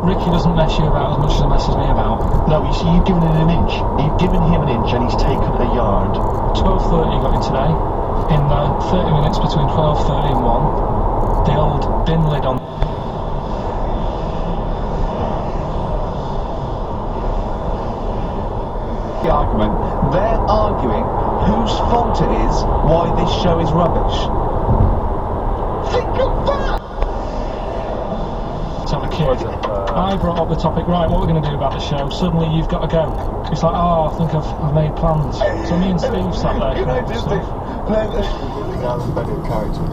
Ricky doesn't mess you about as much as he messes me about. No, you see, you've given him an inch. You've given him an inch and he's taken a yard. 12:30 got in today. In the 30 minutes between 12:30 and 1, the old bin lid on. The argument, they're arguing whose fault it is why this show is rubbish. Think of that! So the kid, I brought up the topic, right, what we're going to do about the show. Suddenly you've got to go. It's like, oh, I think I've made plans. So me and Steve sat there. Can I just think, Alan Bennett character.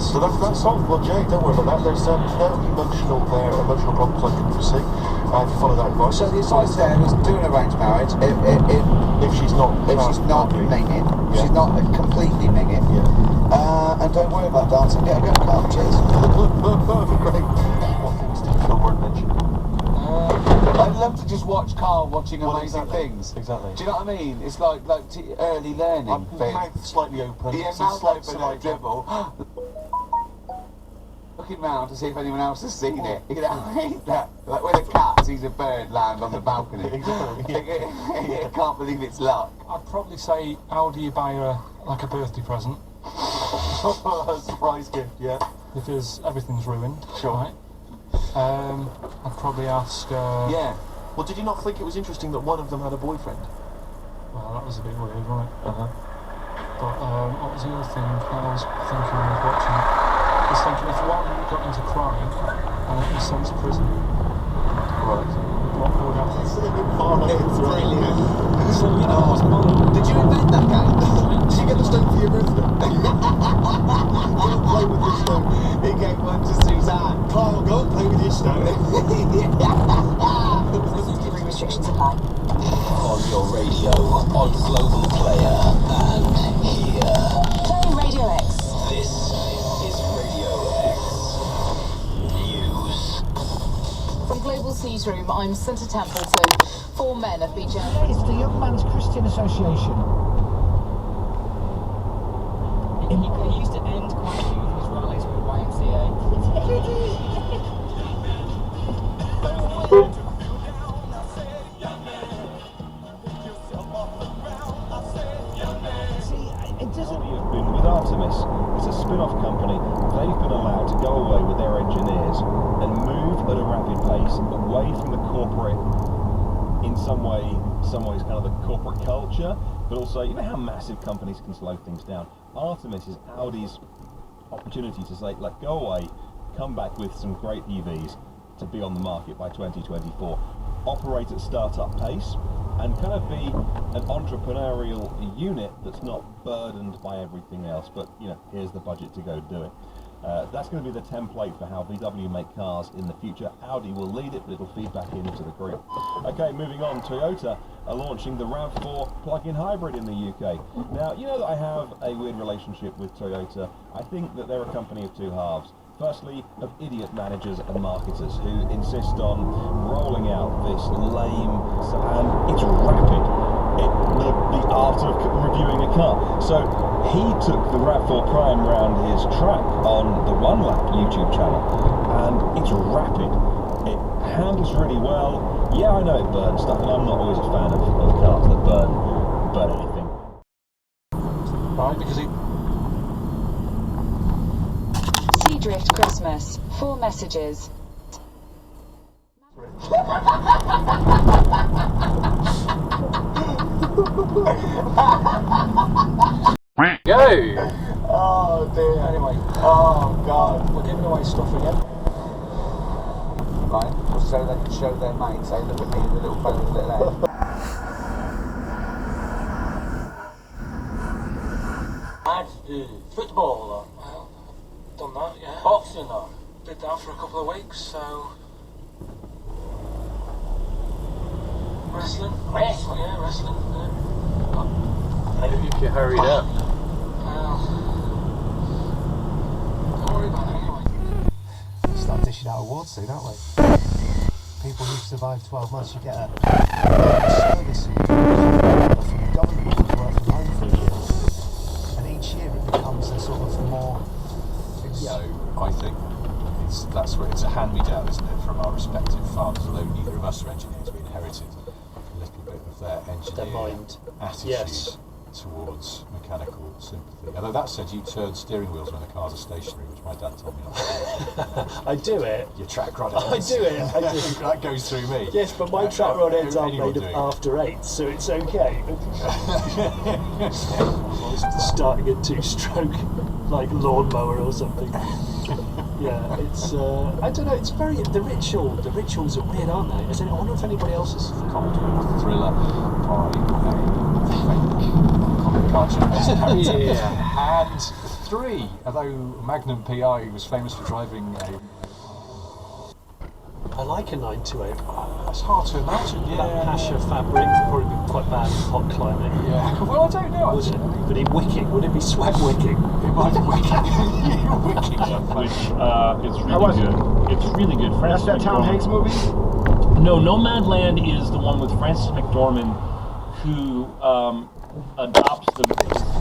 So that's solved. Well, Jay, don't worry about that. There's no emotional problems I can foresee. If you follow that advice. So the advice there is do an arranged marriage if she's not minging, she's not completely minging, and don't worry about dancing. Get a go kart. Cheers. Great. What things did you feel weren't mentioned? I'd love to just watch Carl watching amazing things. Exactly. Do you know what I mean? It's like early learning. Mouth slightly open. Yeah, mouth open and dribble. Looking round to see if anyone else has seen it. You know, like when a cat sees a bird land on the balcony. Exactly. It can't believe it's luck. I'd probably say, how do you buy her a birthday present? A surprise gift, yeah. Because everything's ruined. Sure. Right? I'd probably ask... Yeah. Well, did you not think it was interesting that one of them had a boyfriend? Well, that was a bit weird, wasn't it? Uh-huh. But what was the other thing I was thinking when I was watching it? I was thinking if one got into crime and it was sent to prison, Right. what would happen? It's brilliant. So, you know, Did you invent that game? Did you get the stone for your birthday? Don't play with this stone. He gave one to Suzanne. Carl, go and play with your stone. Delivery restrictions apply. On your radio, on Global Player, and here. Playing Radio X. This is Radio X News. From Global's newsroom, I'm Centre Templeton. 4 men have been jailed. It's the Young Man's Christian Association. He used to end quite a few of his rallies with YMCA. It doesn't... You've been with Artemis. It's a spin-off company. They've been allowed to go away with their engineers and move at a rapid pace away from the corporate, in some ways kind of the corporate culture, but also, you know how massive companies can slow things down. Artemis is Audi's opportunity to say, like, go away, come back with some great EVs to be on the market by 2024, operate at startup pace, and kind of be an entrepreneurial unit that's not burdened by everything else, but, you know, here's the budget to go do it. That's going to be the template for how VW make cars in the future. Audi will lead it, but it'll feed back into the group. Okay, moving on, Toyota are launching the RAV4 plug-in hybrid in the UK. Now, you know that I have a weird relationship with Toyota. I think that they're a company of two halves. Firstly, of idiot managers and marketers who insist on rolling out this lame, and it's rapid, the art of reviewing a car. So he took the RAV4 Prime round his track on the One Lap YouTube channel, and it's rapid. It handles really well. Yeah, I know it burns stuff, and I'm not always a fan of cars that burn anything. Right, because it... Drift Christmas. 4 messages. Go! Oh dear. Anyway. Oh god. We're giving away stuff again. Right. So they can show their mates. Hey, look at me, the little fella with the little head. Football, well, I've done that, yeah. Boxing, did that for a couple of weeks, so... Wrestling? Yeah, wrestling, yeah. Maybe if you hurried up. Well... Don't worry about it anyway. Start dishing out awards soon, aren't we? People who survive 12 months, you get a service from the government who's worked from home for a year. And each year it becomes a sort of more... I think. that's where it's a hand-me-down, isn't it, from our respective fathers, although neither of us are engineers, we inherited a little bit of their engineer attitude towards mechanical sympathy. Although that said, you turn steering wheels when the cars are stationary, which my dad told me not to do. I do it. Your track rod I ends. do it. That goes through me. Yes, but my track rod ends are Anyone made of doing it. after 8, so it's okay. Starting a 2-stroke, like lawnmower or something. Yeah, it's I don't know. It's very the rituals are weird, aren't they? I wonder if anybody else has commented on the Thriller by a comic cartoon. And 3, although Magnum PI was famous for driving a. I like a 928. That's hard to imagine. That Pasha fabric would probably be quite bad in hot climate. Yeah. Well, I don't know. Would it? But in wicking, would it be sweat wicking? It might be wicking. Wicking. Which it's really good. It's really good. That's that Tom Hanks movie? No, Nomadland is the one with Frances McDormand, who adopts the.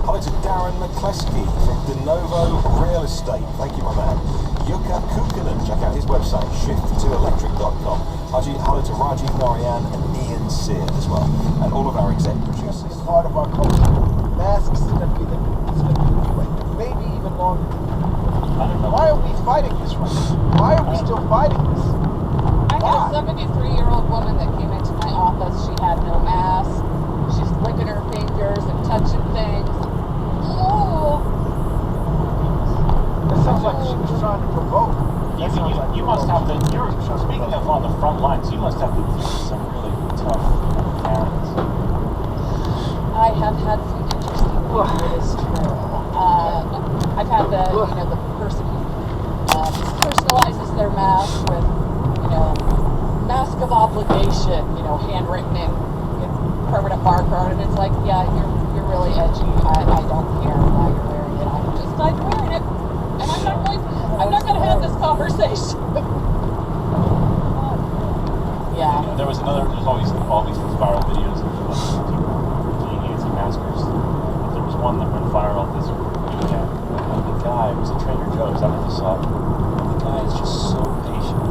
Hello to Darren McCleskey from De Novo Real Estate. Thank you, my man. Yuka Kukkonen, check out his website, shift2electric.com. Hello to Rajiv Narayan and Ian Sear as well, and all of our exec producers. It's part of our culture. Masks is going to be maybe even longer. I don't know. Why are we fighting this right now? Why are we still fighting this? I had a 73-year-old woman that came into my office. She had no mask. She's licking her fingers and touching things. Oh. It sounds like she was trying to provoke. You must have been. Speaking of on the front lines, you must have been through some really tough parents. I have had some interesting things, it is true. I've had the person who personalizes their mask with, mask of obligation, handwritten in permanent marker on it. It's like, yeah, you're really edgy. I don't care why you're wearing it. I'm wearing it, and I'm not going to have this conversation. Yeah. There's always these viral videos of anti-maskers. But there was one that went viral this weekend. The guy was a Trader Joe's. I don't know if you saw it. The guy is just so patient.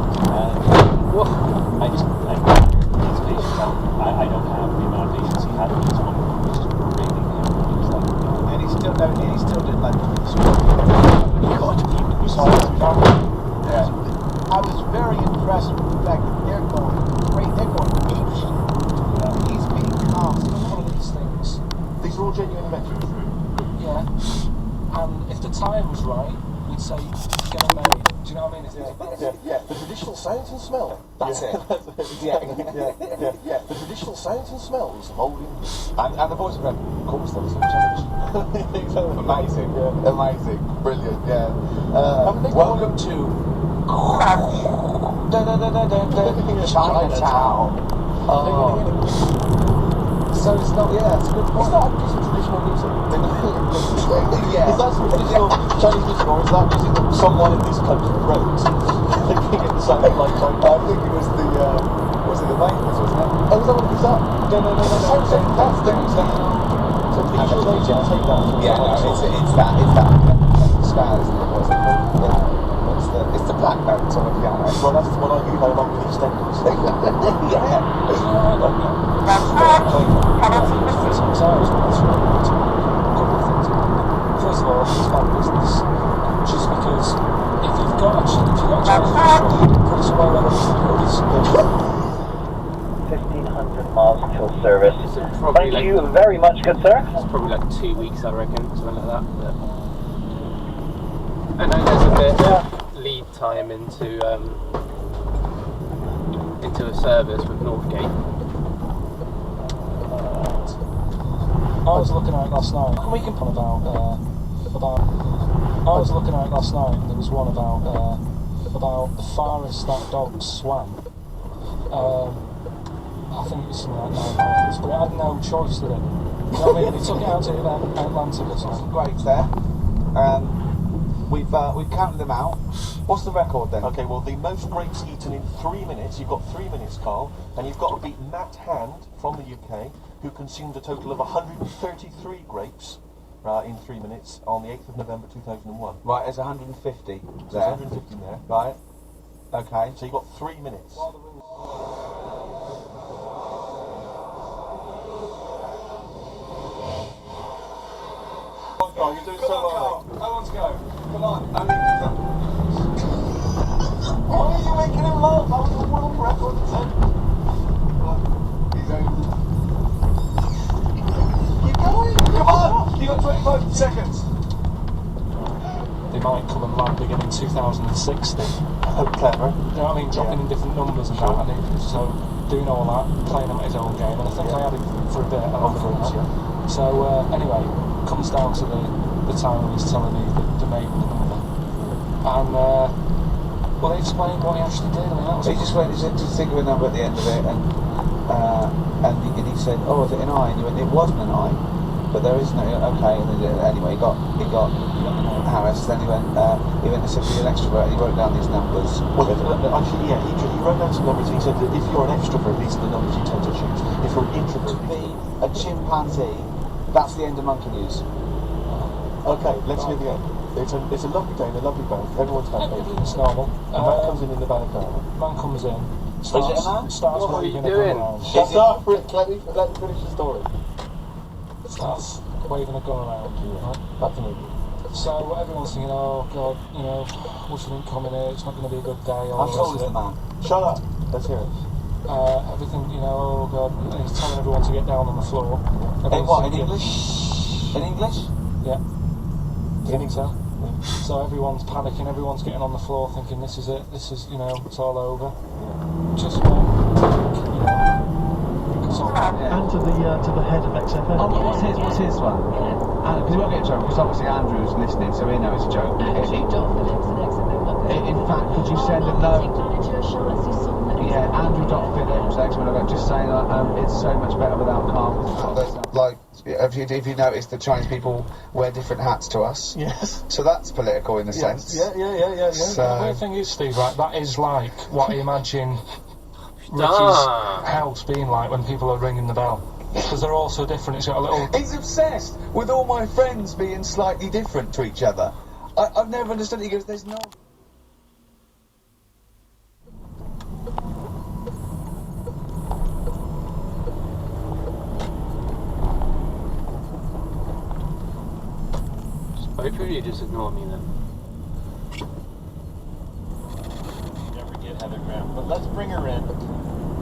His patience. I don't have the amount of patience he had with this woman. He was just berating him. He was like, And he still didn't let me. you saw it? Yeah. I was very impressed with the fact that they're going apeshit. Yeah. He's being calm. One of these things, These are all genuine veterans. yeah. And if the time was right, we'd say, get them made. Do you know what I mean? Yeah. The traditional sounds and smell. That's it. Yeah. The traditional sounds and smells holding. And the voice of course, there was some challenge. Amazing. Yeah. Amazing. Brilliant. Yeah. Welcome to Chinatown. So it's not, it's a good point. It's not using traditional music. Is that some traditional Chinese music, or is that music that someone in this country wrote? Thinking it sounded like Chinese. I think it was the Vikings, wasn't it? Oh, was that what it was that? No. That's so please relate to take that. Yeah, no, it's that style, isn't it? What's it called? It's the black notes on the piano. Well, that's the one I use along with these things. Yeah. First of all, it's bad business. Just because if you've got a challenge put us away where 1,500 miles till service. Thank you very much, good sir. It's probably like 2 weeks, I reckon, something like that. But I know there's a bit of lead time into a service with Northgate. I was looking at it last night. We can put about. I was looking at it last night, and there was one about the farthest that dog swam. I think it was something like 9 miles, but it had no choice, did it? You know what I mean? It took it out to Atlantic or something. Grapes there. We've counted them out. What's the record then? Okay, well, the most grapes eaten in 3 minutes, you've got 3 minutes, Carl, and you've got to beat Nat Hand from the UK, who consumed a total of 133 grapes in 3 minutes on the 8th of November 2001. Right, there's 150 there. There's 150 there. Right. Okay, so you've got 3 minutes. Oh, you're doing so well. How long to go? Come on. Why are you making him laugh? That was a world record attempt. He's over. Keep going. Come on. You got 25 seconds. They might come and land again in 2060. Clever. You know what I mean? Dropping in different numbers and that. And so doing all that, playing him at his own game. And I think I had it for a bit. So anyway, comes down to the time when he's telling me the name and the number. And well, they explained what he actually did. I mean, that was. He just went to think of a number at the end of it, and he said, "Oh, is it an I?" And you went, "It wasn't an I, but there is no." Okay, and then, anyway, he got harassed. Then he went and said, "You're an extrovert." And he wrote down these numbers. Well, actually, yeah, he wrote down some numbers. He said that if you're an extrovert, these are the numbers you tend to choose. If you're an introvert, Be a chimpanzee. That's the end of monkey news. Okay, let's hear the end. It's a lovely day, a lovely boat. Everyone's happy. It's normal. And man comes in the balaclava. Man comes in. Is it a man? Starts What are you waving a doing? gun around. Shut up! Let me finish the story. Starts waving a gun around. Right? Back to me. So everyone's thinking, oh God, you know, what's the coming here? It's not going to be a good day. How tall is the man? Shut up. Let's hear it. Everything, you know, oh God, and he's telling everyone to get down on the floor. In what? In English? In English? Yeah. I think so. So everyone's panicking, everyone's getting on the floor thinking this is it, this is, you know, it's all over. Just one, you know, it's all And to the head of XFM. Oh, what's his one? Because he won't get in trouble, because obviously Andrew's listening, so he knows it's a joke. In fact, could you send a note? Yeah, Andrew.Phillips, just saying it's so much better without Carl. Like, if you notice, the Chinese people wear different hats to us. Yes. So that's political in a sense. Yeah. So, the weird thing is, Steve, right, that is like what I imagine Ricky's house being like when people are ringing the bell. Because they're all so different, it's got a little... He's obsessed with all my friends being slightly different to each other. I've never understood it. He goes, there's no... Wait for you to just ignore me then. Never get Heather Graham, but let's bring her in.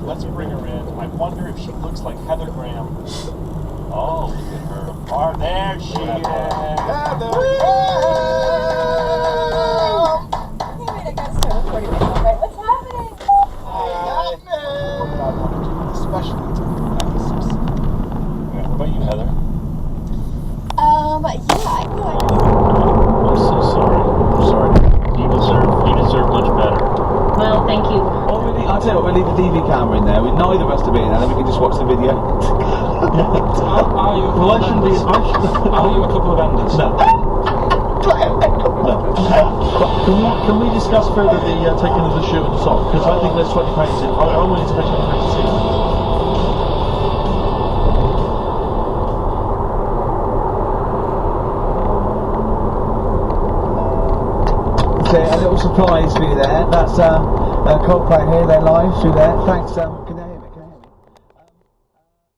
I wonder if she looks like Heather Graham. Oh, look at her. Oh, there she is. Heather Graham! What's happening? Especially What about you, Heather? Yeah, I know. I'm so sorry. You deserve much better. Well, thank you. I'll tell you what, we'll leave the DV camera in there. Neither of us to be in there, then we can just watch the video. Are you a couple of enders? No. Can we discuss further the taking of the shoe and the sock? Because I think there's 20 pounds in. I'm willing to pay 20 pounds to see that. A little surprise for you there. That's Coldplay here, they're live through there. Thanks.